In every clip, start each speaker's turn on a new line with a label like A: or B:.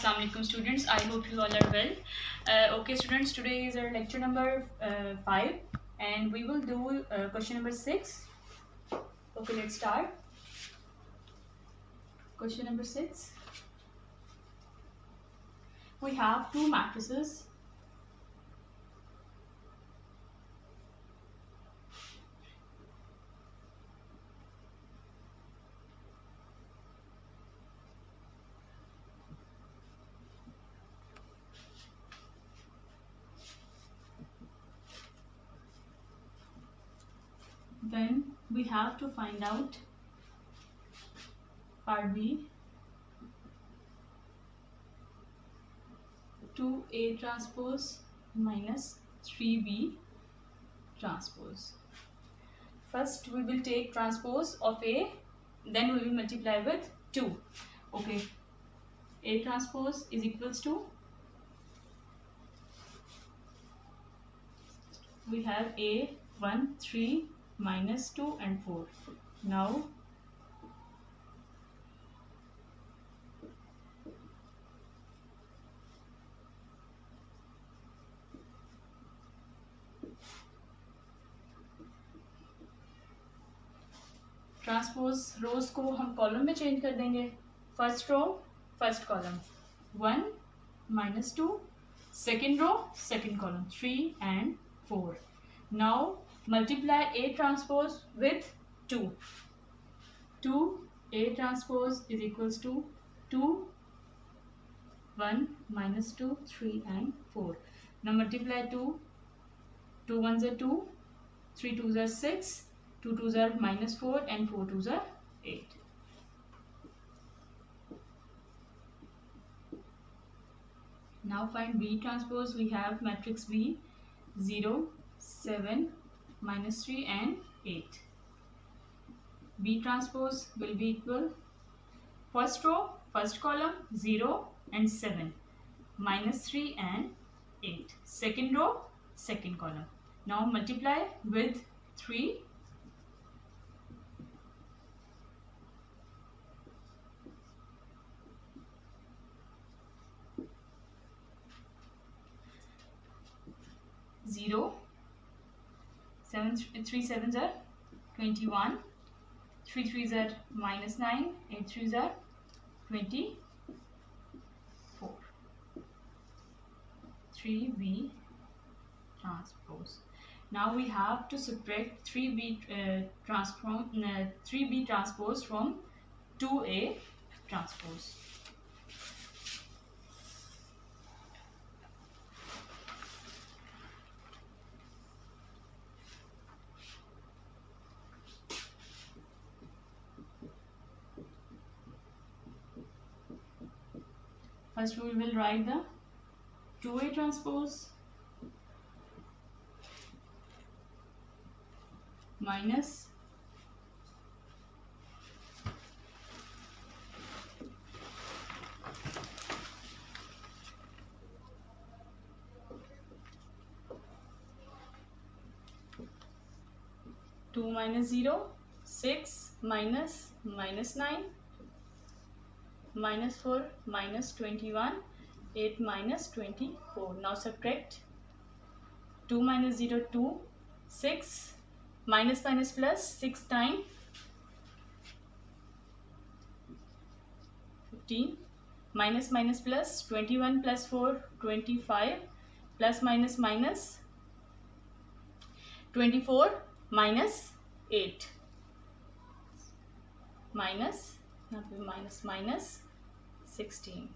A: Assalamu alaikum students. I hope you all are well. Okay students, today is our lecture number 5 and we will do question number 6. Okay, let's start. Question number 6. We have two matrices. Then we have to find out part B, 2A transpose minus 3B transpose. First we will take transpose of A, then we will multiply with 2. Okay, A transpose is equals to, we have A 1 3 minus 2 and 4. Now transpose rows को हम column में change कर देंगे. First row first column 1 minus 2, second row second column 3 and 4. Now multiply A transpose with 2. 2 A transpose is equals to 2 1 minus 2 3 and 4. Now multiply 2. 2 1s are 2, 3 2s are 6, 2 2s are minus 4 and 4 2s are 8. Now find B transpose. We have matrix B 0 7 minus 3 and 8. B transpose will be equal, first row first column 0 and 7 minus 3 and 8, second row second column. Now multiply with 3. 0 7 3 7s are 21, 3 3s are minus 9, 8 3s are 24. 3B transpose. Now we have to subtract 3B transpose from 2A transpose. First we will write the 2A transpose minus 2 minus 0 6 minus 9 minus 4 minus 21, 8 minus 24. Now subtract 2 minus 0 2, 6 minus minus plus 6 times 15, minus minus plus 21 plus 4 25, plus minus minus 24 minus 8 minus minus 16.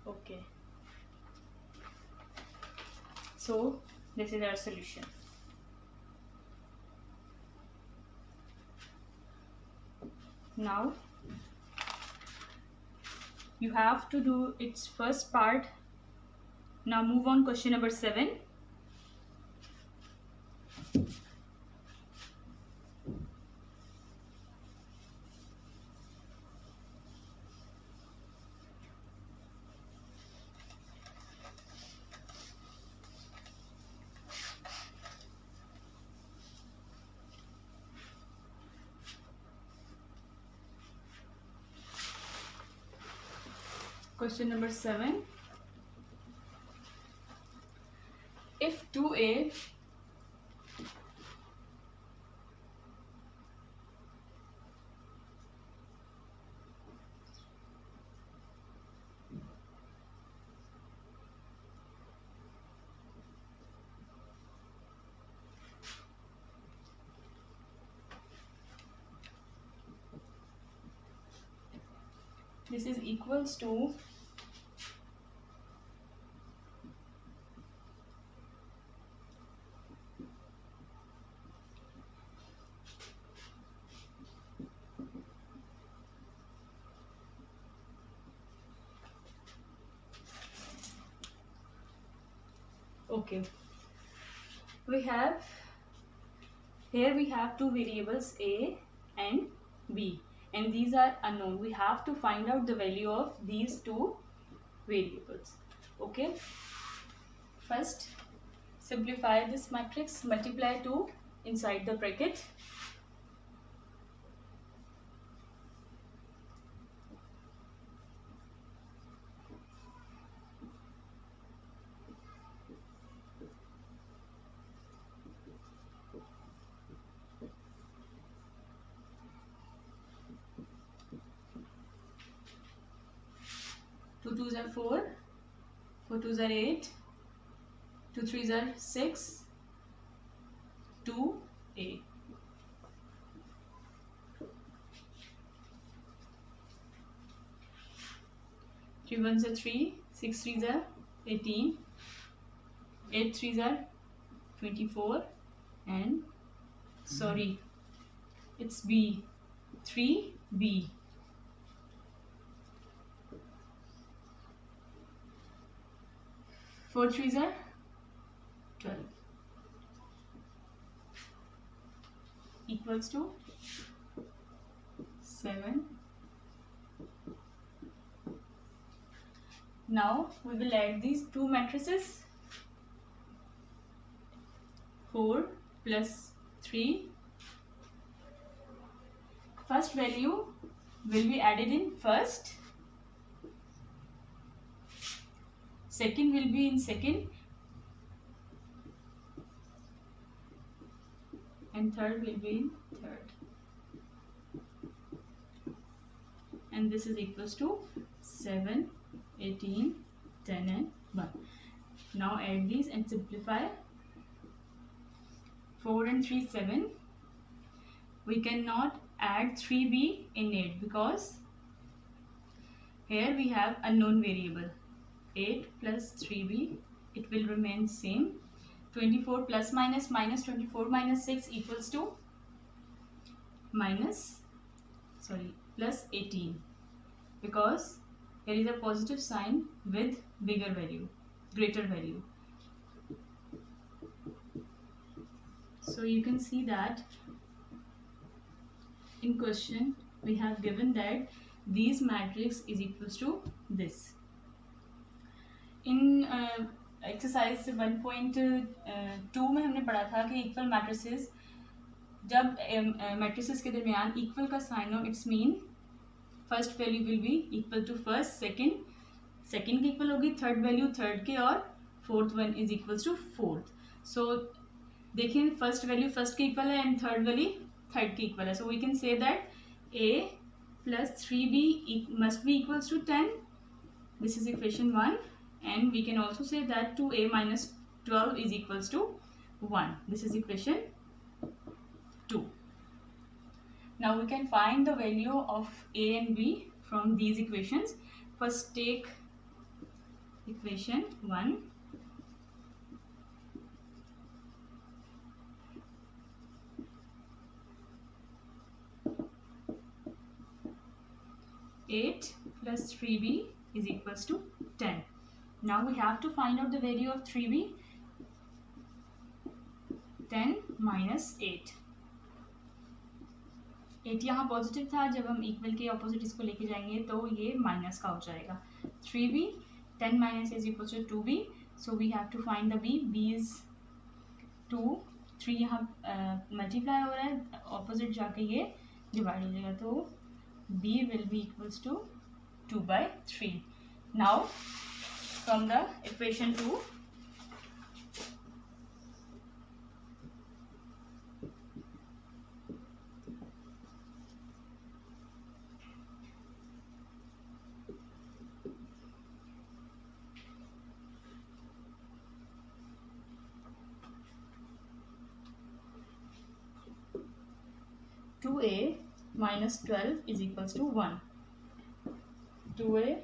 A: Okay, so this is our solution. Now you have to do its first part. Now move on question number 7. Question number 7. If 2a this is equals to okay, we have two variables a and b, and these are unknown. We have to find out the value of these two variables. Okay, first simplify this matrix, multiply 2 inside the bracket. Two twos are 4, 4 twos are 8, 2 threes are 6, 2a. 3 ones are 3, 6 threes are 18, 8 threes are 24, and sorry, it's b, 3b. 4 threes are 12 equals to 7. Now we will add these two matrices. 4 plus 3. First value will be added in first. Second will be in second. And third will be in third. And this is equals to 7, 18, 10 and 1. Now add these and simplify. 4 and 3, 7. We cannot add 3b in it because here we have unknown variable. 8 plus 3b, it will remain same. 24 plus 24 minus 6 equals to plus 18, because here is a positive sign with bigger value, greater value. So you can see that in question we have given that these matrix is equals to this. In exercise 1.2 में हमने पढ़ा था कि equal matrices, जब matrices के दरमियान equal का sign हो, it's mean first value will be equal to first, second की इक्वल होगी, थर्ड वैल्यू थर्ड के, और fourth one is equals to fourth. So देखिए फर्स्ट वैल्यू फर्स्ट की इक्वल है एंड थर्ड वैल्यू थर्ड की इक्वल है. So we can say that a plus 3b must be equals to 10. This is equation 1. And we can also say that 2a minus 12 is equals to 1. This is equation 2. Now we can find the value of a and b from these equations. First take equation 1. Eight plus 3b is equals to 10. Now we have to find out the value of 3b. 10 minus 8. 8 यहाँ positive था, जब हम equal के opposite इसको लेके जाएंगे तो ये माइनस का हो जाएगा. 3b, 10 minus is equals to 2b. So we have to find the b. b is 2. 3 यहाँ मल्टीप्लाई हो रहा है, ऑपोजिट जाके ये डिवाइड हो जाएगा, तो b will be equals to 2/3. Now from the equation 2, (2a minus 12 is equals to 1). 2a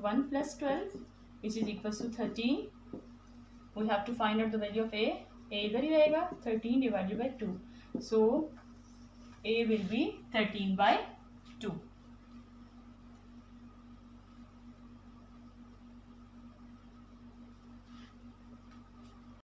A: 1 plus 12 which is equals to 13. We have to find out the value of a. A इधर ही रहेगा 13 divided by 2. So a will be 13 by 2.